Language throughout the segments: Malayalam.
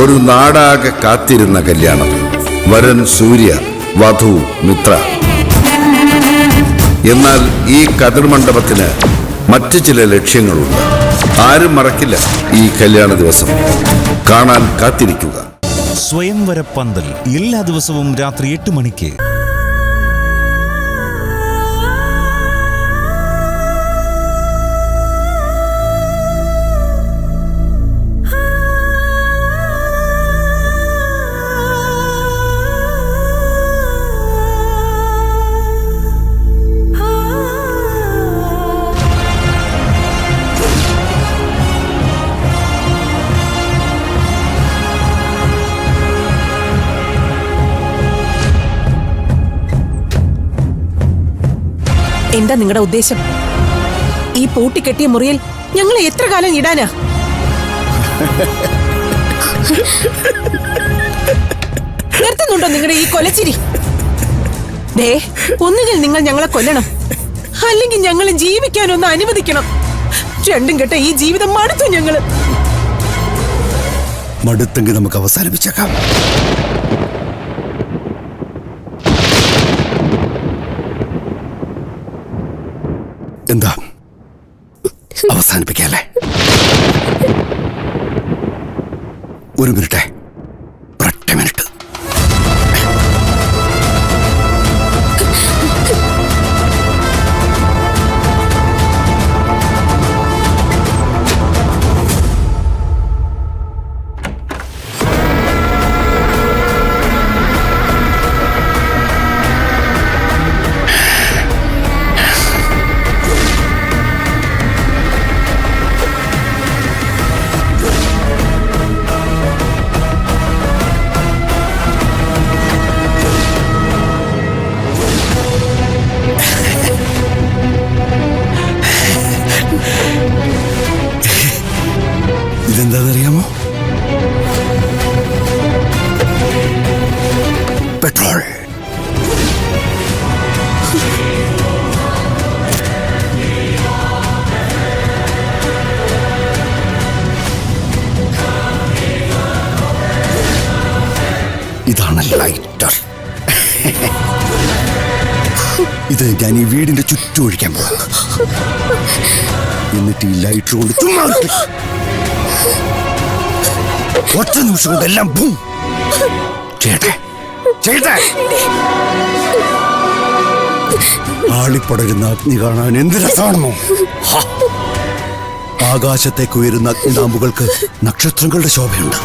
ഒരു നാടാകെ കാത്തിരുന്ന കല്യാണം. വരൻ സൂര്യ, വധു മിത്ര. എന്നാൽ ഈ കതിർമണ്ഡപത്തിന് മറ്റു ചില ലക്ഷ്യങ്ങളുണ്ട്. ആരും മറക്കില്ല ഈ കല്യാണ ദിവസം. കാണാൻ കാത്തിരിക്കുക. സ്വയംവര പന്തൽ എല്ലാ ദിവസവും രാത്രി 8 മണിക്ക്. എന്താ നിങ്ങളുടെ ഉദ്ദേശം? ഈ പൂട്ടിക്കെട്ടിയ മുറിയിൽ ഞങ്ങൾ എത്ര കാലം ഇടാനാ? നിർത്തുന്നുണ്ടോ നിങ്ങളുടെ ഈ കൊലച്ചിരി? ദേ, ഒന്നുകിൽ നിങ്ങൾ ഞങ്ങളെ കൊല്ലണം, അല്ലെങ്കിൽ ഞങ്ങളെ ജീവിക്കാനൊന്ന് അനുവദിക്കണം. രണ്ടും കെട്ട ഈ ജീവിതം മടുത്തു ഞങ്ങള്. മടുത്തെങ്കിൽ നമുക്ക് അവസാനിപ്പിച്ചേക്കാം. എന്താ, അവസാനിപ്പിക്കല്ലേ? ഒരു മിനിറ്റ്, ഒരൊറ്റ മിനിറ്റ്. ഇതെന്താണെന്നറിയാമോ? പെട്രോൾ. ഇതാണ് ലൈറ്റർ. ഇത് ഞാൻ ഈ വീടിന്റെ ചുറ്റും ഒഴിക്കാൻ പോകും. എന്നിട്ട് ഈ ലൈറ്റർ കൊണ്ട് ചുമ്മാ ഒറ്റ നിമിഷം കൊണ്ട് എല്ലാം ബൂം. ചെയ്യട്ടെ, ചെയ്യട്ടെ. ആളിപ്പടരുന്ന അഗ്നി കാണാൻ എന്ത് രസമാണെന്നോ. ആകാശത്തേക്ക് ഉയരുന്ന അഗ്നിനാമ്പുകൾക്ക് നക്ഷത്രങ്ങളുടെ ശോഭയുണ്ട്.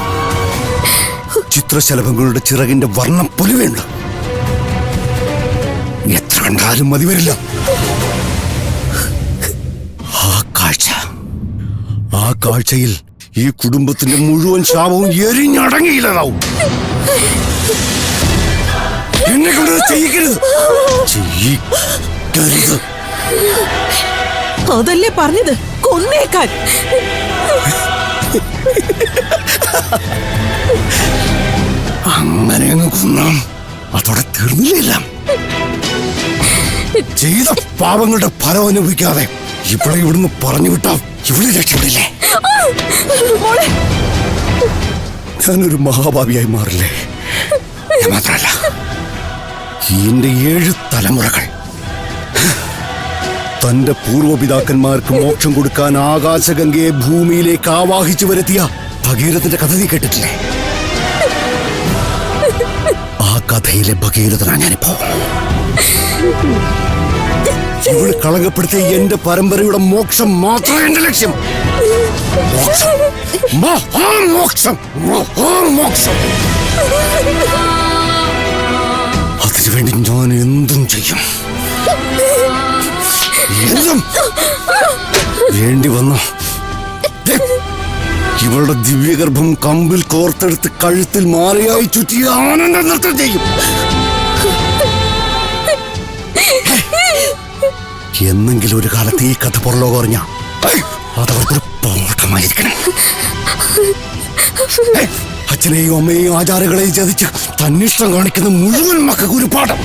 ചിത്രശലഭങ്ങളുടെ ചിറകിന്റെ വർണ്ണം പൊലിവയുണ്ട്. എത്ര കണ്ടാലും മതി വരില്ല ആ കാഴ്ചയിൽ ഈ കുടുംബത്തിന്റെ മുഴുവൻ ശാപവും എരിഞ്ഞടങ്ങിയില്ലതാവും. എന്നെ കൊണ്ട് ചെയ്യിക്കരുത്. അതല്ലേ പറഞ്ഞത്, കൊന്നേക്കാൻ. അങ്ങനെ അങ്ങ് കൊന്നാം, അതോടെ തീർന്നില്ല. ചെയ്ത പാപങ്ങളുടെ ഫലം അനുഭവിക്കാതെ ഇവിടെ ഇവിടുന്ന് പറഞ്ഞു വിട്ടാ ഇവിടെ രക്ഷപ്പെടില്ലേ? ഞാനൊരു മഹാഭാവിയായി മാറില്ലേ? മാത്രല്ല, എന്റെ 7 തലമുറകൾ തന്റെ പൂർവപിതാക്കന്മാർക്ക് മോക്ഷം കൊടുക്കാൻ ആകാശഗംഗയെ ഭൂമിയിലേക്ക് ആവാഹിച്ചു വരുത്തിയ ഭഗീരഥന്റെ കഥ നീ കേട്ടിട്ടില്ലേ? ആ കഥയിലെ ഭഗീരഥനാ ഞാനിപ്പോ. ഇവിടെ കളങ്കപ്പെടുത്തിയ എന്റെ പരമ്പരയുടെ മോക്ഷം മാത്രമേ എന്റെ ലക്ഷ്യം. മോക്ഷം, മോക്ഷം. അതിനുവേണ്ടി ഞാൻ എന്തും ചെയ്യും. എന്തും വേണ്ടി വന്നു. ഇവളുടെ ദിവ്യഗർഭം കമ്പിൽ കോർത്തെടുത്ത് കഴുത്തിൽ മാലയായി ചുറ്റി ആനന്ദ നൃത്തം ചെയ്യും. എന്നെങ്കിലും ഒരു കാലത്ത് ഈ കഥ പുറലോകം അറിഞ്ഞ അതവർക്കൊരു പാഠമായിരിക്കണം. അച്ഛനെയും അമ്മയെയും ആചാരങ്ങളെയും ചതിച്ച് തന്നിഷ്ടം കാണിക്കുന്ന മുഴുവൻ മക്കൾക്ക് ഒരു പാഠം.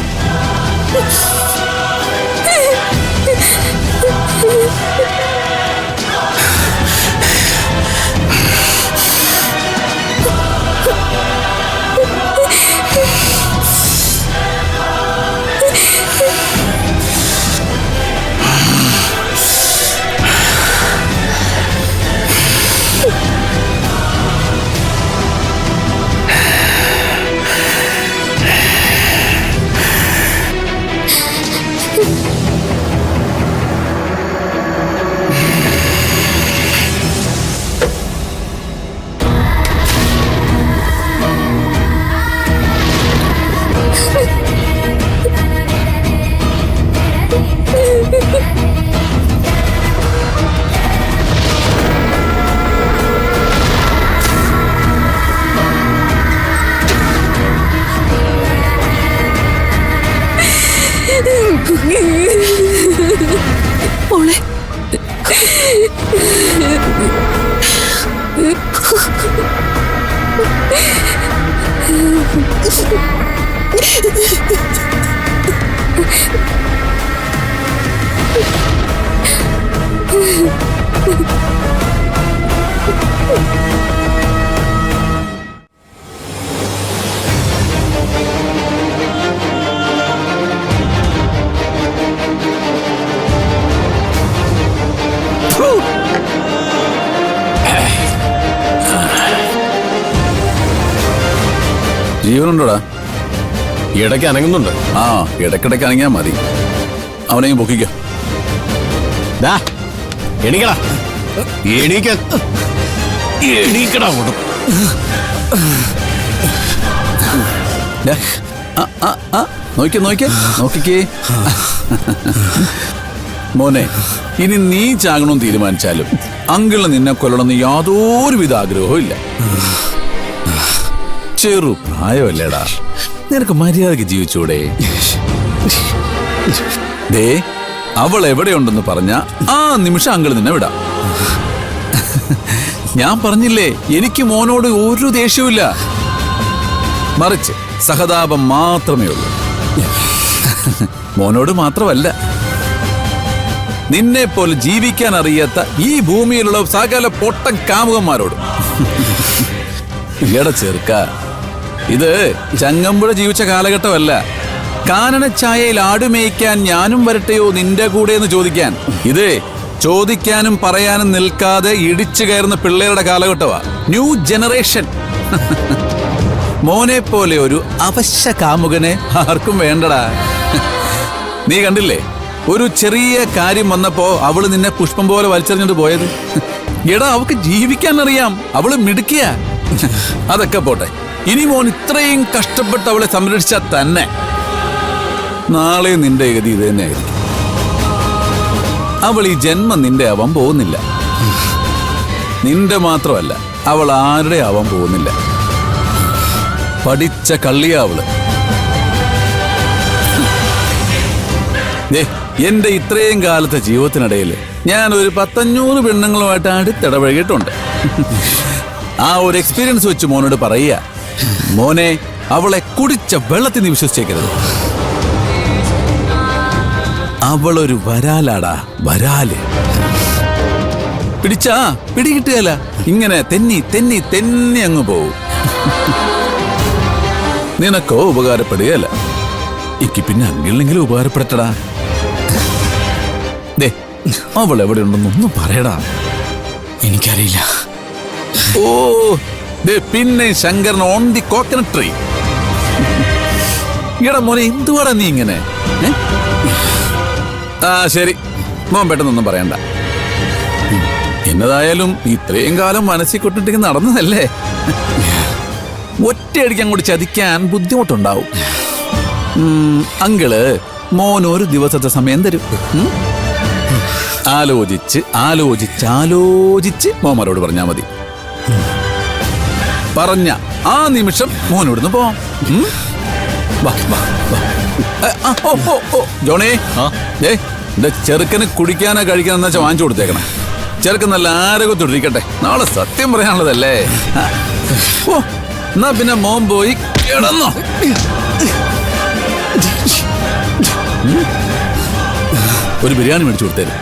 ജീവനുണ്ടോടാ? ഇടയ്ക്ക് അനങ്ങുന്നുണ്ട്. ആ, ഇടയ്ക്കിടയ്ക്ക് അനങ്ങിയാ മതി. അവനെയും പൊക്കിക്കോ. എണീക്കടാ, എണീക്കടാ. നോക്കിക്കേ. മോനെ, ഇനി നീ ചാകണമെന്ന് തീരുമാനിച്ചാലും അങ്കിളിന് നിന്നെ കൊല്ലണമെന്ന് യാതൊരുവിധ ആഗ്രഹവും ഇല്ല. ചെറു പ്രായമല്ലേടാ, നിനക്ക് മര്യാദക്ക് ജീവിച്ചൂടെ? ദേ, അവൾ എവിടെയുണ്ടെന്ന് പറഞ്ഞ ആ നിമിഷം അങ്കിൾ നിന്നെ വിടാം. ഞാൻ പറഞ്ഞില്ലേ, എനിക്ക് മോനോട് ഒരു ദേഷ്യവുമില്ല, മറിച്ച് സഹതാപം മാത്രമേ ഉള്ളൂ. മോനോട് മാത്രമല്ല, നിന്നെ പോലെ ജീവിക്കാൻ അറിയാത്ത ഈ ഭൂമിയിലുള്ള സകല പൊട്ടൻ കാമുകന്മാരോടും. ഇട ചെറുക്ക, ഇത് ചങ്ങമ്പുഴ ജീവിച്ച കാലഘട്ടമല്ല. കാനനച്ചായയിൽ ആടുമേയ്ക്കാൻ ഞാനും വരട്ടെയോ നിന്റെ കൂടെ എന്ന് ചോദിക്കാൻ. ഇത് ചോദിക്കാനും പറയാനും നിൽക്കാതെ ഇടിച്ചു കയറുന്ന പിള്ളേരുടെ കാലഘട്ടമാ. New generation. മോനെ പോലെ ഒരു അവശ്യ കാമുകനെ ആർക്കും വേണ്ടടാ. നീ കണ്ടില്ലേ, ഒരു ചെറിയ കാര്യം വന്നപ്പോ അവള് നിന്നെ പുഷ്പം പോലെ വലിച്ചെറിഞ്ഞിട്ട് പോയത്. എടാ, അവക്ക് ജീവിക്കാൻ അറിയാം, അവള് മിടുക്കിയ. അതൊക്കെ പോട്ടെ, ഇനി മോൻ ഇത്രയും കഷ്ടപ്പെട്ട് അവളെ സംരക്ഷിച്ചാൽ തന്നെ നാളെ നിന്റെ ഗതി ഇത് തന്നെയായിരിക്കും. അവൾ ഈ ജന്മം നിന്റെ ആവാൻ പോകുന്നില്ല. നിന്റെ മാത്രമല്ല, അവൾ ആരുടെ ആവാൻ പോകുന്നില്ല. പഠിച്ച കള്ളിയാ അവള്. എന്റെ ഇത്രയും കാലത്തെ ജീവിതത്തിനിടയിൽ ഞാൻ ഒരു 100-500 പെണ്ണുങ്ങളുമായിട്ട് അടുത്തിടപഴകിയിട്ടുണ്ട്. ആ ഒരു എക്സ്പീരിയൻസ് വെച്ച് മോനോട് പറയുക, മോനെ, അവളെ കുടിച്ച വെള്ളത്തിൽ നീ വിശ്വസിച്ചേക്കരുത്. അവളൊരു വരാലാടാ, വരാല്. പിടിച്ചാ പിടികിട്ടുകയല്ല, ഇങ്ങനെ തെന്നി തെന്നി തെന്നി അങ്ങ് പോവും. നിനക്കോ ഉപകാരപ്പെടുകയല്ല, എനിക്ക് പിന്നെ അങ്കിളിനെങ്കിലും ഉപകാരപ്പെടട്ടടാ. ദേ, അവൾ എവിടെ ഉണ്ടെന്നൊന്നും പറയടാ. എനിക്കറിയില്ല. ഓ, പിന്നെ Shankaran on the coconut tree. ഇട മോനെ, എന്തുവാടാ നീ ഇങ്ങനെ? ആ ശരി, മോൻ പെട്ടെന്നൊന്നും പറയണ്ട. എന്നതായാലും ഇത്രയും കാലം മനസ്സിൽ കൊട്ടിട്ട് നടന്നതല്ലേ. ഒറ്റയടിക്ക് അങ്ങോട്ട് ചതിക്കാൻ ബുദ്ധിമുട്ടുണ്ടാവും. അങ്കിള് മോൻ ഒരു ദിവസത്തെ സമയം തരും. ആലോചിച്ച് ആലോചിച്ച് ആലോചിച്ച് മോന്മാരോട് പറഞ്ഞാ മതി. പറഞ്ഞ ആ നിമിഷം മോനോടുന്ന് പോവാം. ജോണേ, എന്റെ ചെറുക്കന് കുടിക്കാനോ കഴിക്കാനെന്ന് വെച്ചാൽ വാങ്ങിച്ചു കൊടുത്തേക്കണം. ചെറുക്കൻ നല്ല ആരോഗ്യത്തോടിരിക്കട്ടെ, നാളെ സത്യം പറയാനുള്ളതല്ലേ. ഓ, എന്നാ പിന്നെ മോൻ പോയി കിടന്നോ. ഒരു ബിരിയാണി മേടിച്ചു കൊടുത്തേരും.